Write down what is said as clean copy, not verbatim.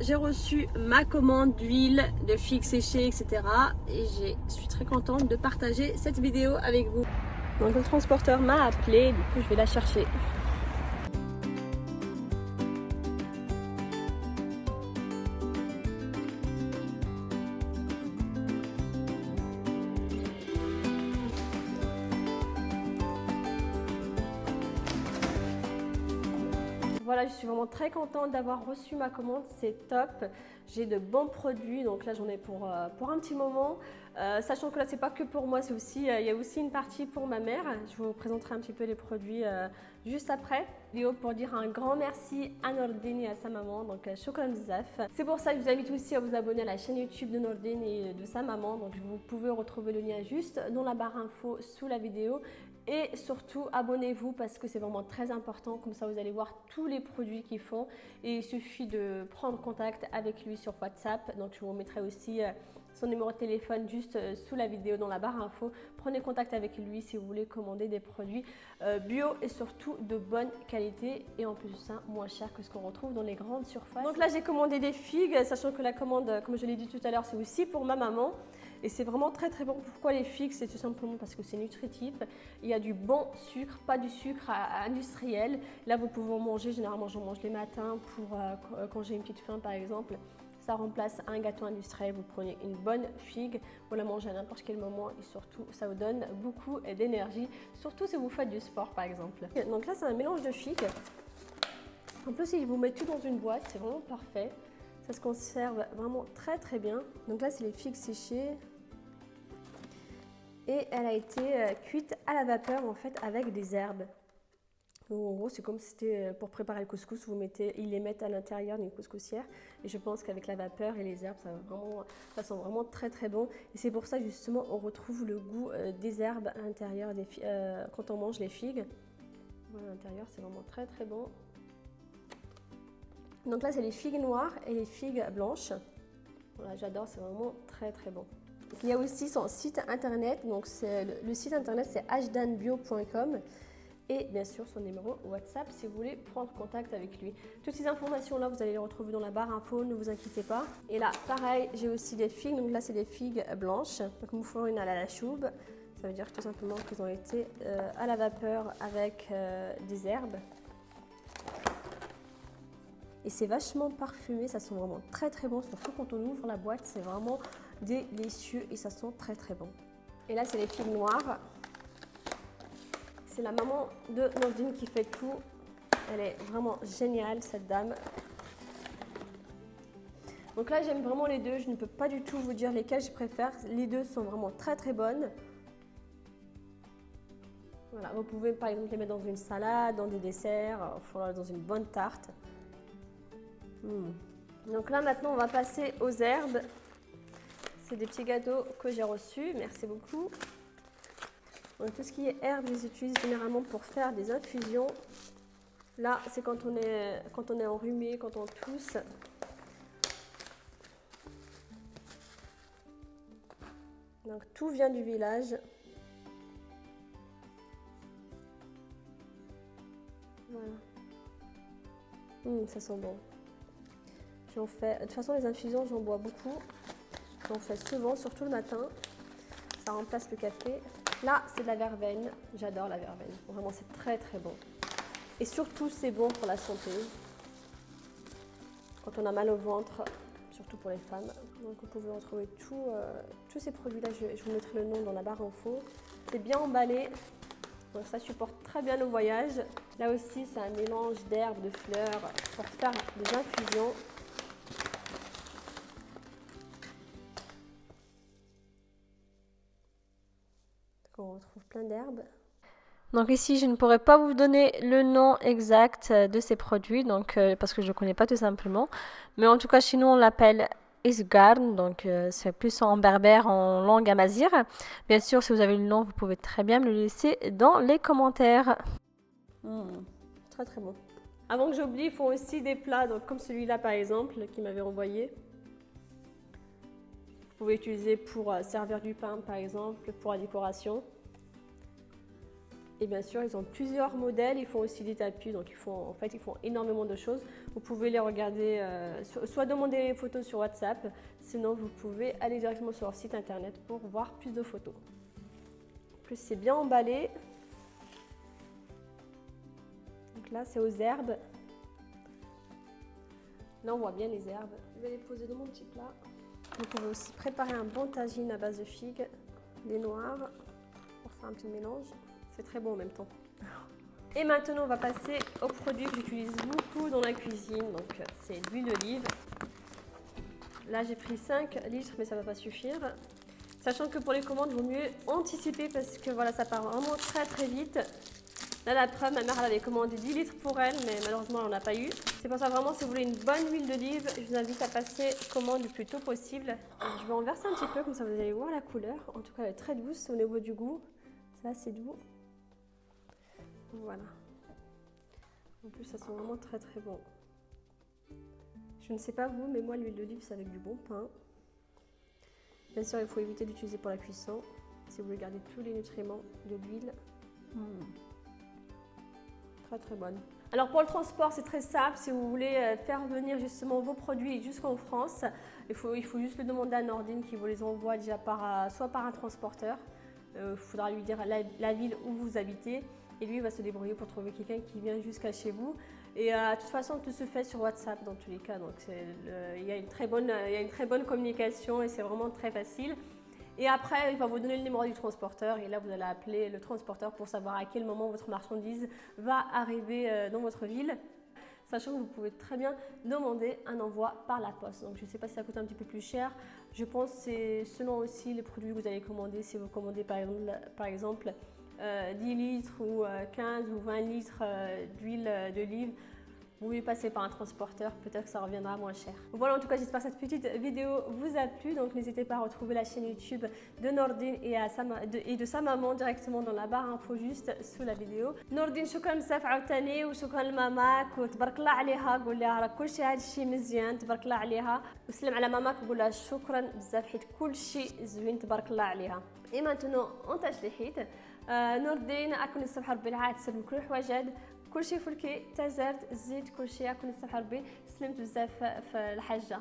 j'ai reçu ma commande d'huile, de figues séchées, etc. Et je suis très contente de partager cette vidéo avec vous. Donc le transporteur m'a appelé, du coup je vais la chercher. Voilà, je suis vraiment très contente d'avoir reçu ma commande, c'est top. J'ai de bons produits, donc là j'en ai pour un petit moment. Sachant que là c'est pas que pour moi, c'est aussi, il y a aussi une partie pour ma mère. Je vous présenterai un petit peu les produits juste après. Vidéo pour dire un grand merci à Nordine et à sa maman, donc Shukran Bzaf. C'est pour ça que je vous invite aussi à vous abonner à la chaîne YouTube de Nordine et de sa maman. Donc vous pouvez retrouver le lien juste dans la barre info sous la vidéo. Et surtout, abonnez-vous parce que c'est vraiment très important. Comme ça, vous allez voir tous les produits qu'ils font. Et il suffit de prendre contact avec lui sur WhatsApp. Donc, je vous mettrai aussi son numéro de téléphone juste sous la vidéo dans la barre info. Prenez contact avec lui si vous voulez commander des produits bio et surtout de bonne qualité. Et en plus de ça, moins cher que ce qu'on retrouve dans les grandes surfaces. Donc là, j'ai commandé des figues, sachant que la commande, comme je l'ai dit tout à l'heure, c'est aussi pour ma maman. Et c'est vraiment très très bon. Pourquoi les figues? C'est tout simplement parce que c'est nutritif. Il y a du bon sucre, pas du sucre industriel. Là, vous pouvez en manger. Généralement, j'en mange les matins pour quand j'ai une petite faim, par exemple. Ça remplace un gâteau industriel. Vous prenez une bonne figue, vous la mangez à n'importe quel moment et surtout, ça vous donne beaucoup d'énergie. Surtout si vous faites du sport, par exemple. Donc là, c'est un mélange de figues. En plus, ils vous mettent tout dans une boîte. C'est vraiment parfait. Ça se conserve vraiment très très bien. Donc là, c'est les figues séchées. Et elle a été cuite à la vapeur en fait avec des herbes. Donc, en gros, c'est comme si c'était pour préparer le couscous, ils les mettent à l'intérieur d'une couscoussière. Et je pense qu'avec la vapeur et les herbes, ça sent vraiment très très bon. Et c'est pour ça justement on retrouve le goût des herbes à l'intérieur quand on mange les figues. Voilà, à l'intérieur, c'est vraiment très très bon. Donc là, c'est les figues noires et les figues blanches. Voilà, j'adore, c'est vraiment très très bon. Il y a aussi son site internet, donc le site internet c'est ajdanbio.com et bien sûr son numéro WhatsApp si vous voulez prendre contact avec lui. Toutes ces informations là vous allez les retrouver dans la barre info, ne vous inquiétez pas. Et là pareil, j'ai aussi des figues, donc là c'est des figues blanches, donc mouflorine à la choube. Ça veut dire tout simplement qu'ils ont été à la vapeur avec des herbes. Et c'est vachement parfumé, ça sent vraiment très très bon, surtout quand on ouvre la boîte, c'est vraiment délicieux et ça sent très très bon. Et là, c'est les figues noires. C'est la maman de Nordine qui fait tout. Elle est vraiment géniale, cette dame. Donc là, j'aime vraiment les deux. Je ne peux pas du tout vous dire lesquelles je préfère. Les deux sont vraiment très très bonnes. Voilà, vous pouvez par exemple les mettre dans une salade, dans des desserts, dans une bonne tarte. Donc là maintenant on va passer aux herbes. C'est des petits gâteaux que j'ai reçus, merci beaucoup. Donc tout ce qui est herbes, je les utilise généralement pour faire des infusions. Là c'est quand on est enrhumé, quand on tousse. Donc tout vient du village. Voilà. Ça sent bon. J'en fais, de toute façon les infusions j'en bois beaucoup, j'en fais souvent, surtout le matin, ça remplace le café. Là c'est de la verveine, j'adore la verveine, vraiment c'est très très bon. Et surtout c'est bon pour la santé, quand on a mal au ventre, surtout pour les femmes. Donc vous pouvez retrouver tous ces produits là, je vous mettrai le nom dans la barre info. C'est bien emballé, donc ça supporte très bien le voyage. Là aussi c'est un mélange d'herbes, de fleurs pour faire des infusions. On retrouve plein d'herbes. Donc ici, je ne pourrais pas vous donner le nom exact de ces produits, donc, parce que je ne connais pas tout simplement. Mais en tout cas, chez nous, on l'appelle isgarn, donc c'est plus en berbère, en langue amazigh. Bien sûr, si vous avez le nom, vous pouvez très bien me le laisser dans les commentaires. Très très bon. Avant que j'oublie, ils font aussi des plats, donc, comme celui-là par exemple, qui m'avait envoyé. Vous pouvez utiliser pour servir du pain par exemple, pour la décoration. Et bien sûr, ils ont plusieurs modèles, ils font aussi des tapis, donc ils font énormément de choses. Vous pouvez les regarder, soit demander les photos sur WhatsApp, sinon vous pouvez aller directement sur leur site internet pour voir plus de photos. En plus, c'est bien emballé. Donc là, c'est aux herbes. Là, on voit bien les herbes. Je vais les poser dans mon petit plat. Vous pouvez aussi préparer un bon tagine à base de figues, des noires, pour faire un petit mélange. C'est très bon en même temps. Et maintenant, on va passer au produit que j'utilise beaucoup dans la cuisine. Donc, c'est l'huile d'olive. Là, j'ai pris 5 litres, mais ça ne va pas suffire. Sachant que pour les commandes, il vaut mieux anticiper parce que voilà, ça part vraiment très très vite. Là, la preuve, ma mère elle avait commandé 10 litres pour elle, mais malheureusement, elle n'en a pas eu. C'est pour ça vraiment, si vous voulez une bonne huile d'olive, je vous invite à passer commande le plus tôt possible. Je vais en verser un petit peu, comme ça vous allez voir la couleur. En tout cas, elle est très douce au niveau du goût. Ça, c'est doux. Voilà. En plus, ça sent vraiment très très bon. Je ne sais pas vous, mais moi, l'huile d'olive, c'est avec du bon pain. Bien sûr, il faut éviter d'utiliser pour la cuisson, si vous voulez garder tous les nutriments de l'huile. Très très bonne. Alors pour le transport, c'est très simple. Si vous voulez faire venir justement vos produits jusqu'en France, il faut juste le demander à Nordine qui vous les envoie déjà soit par un transporteur. Il faudra lui dire la ville où vous habitez et lui il va se débrouiller pour trouver quelqu'un qui vient jusqu'à chez vous. Et de toute façon, tout se fait sur WhatsApp dans tous les cas. Donc il y a une très bonne communication et c'est vraiment très facile. Et après, il va vous donner le numéro du transporteur et là, vous allez appeler le transporteur pour savoir à quel moment votre marchandise va arriver dans votre ville. Sachant que vous pouvez très bien demander un envoi par la poste. Donc, je ne sais pas si ça coûte un petit peu plus cher. Je pense que c'est selon aussi les produits que vous allez commander. Si vous commandez par exemple 10 litres ou 15 ou 20 litres d'huile d'olive, vous pouvez passer par un transporteur, peut-être que ça reviendra moins cher. Voilà, en tout cas, j'espère que cette petite vidéo vous a plu. Donc, n'hésitez pas à retrouver la chaîne YouTube de Nordine et de sa maman directement dans la barre info juste sous la vidéo. Nordine, شكرا بزاف عاوتاني وشكرا لماماك وتبارك الله عليها. قول لها راه كل شيء هذا الشيء مزيان تبارك الله عليها وسلم على ماماك وقول لها شكرا بزاف حيت كل شيء زوين تبارك الله عليها. Et maintenant, on tâche les hits. نوردين أكون الصبح ربي العاد سلم كل حواجد كلشي فلكي تزرت زيت كلشي أكون الصبح ربي سلمت بزاف في الحاجة.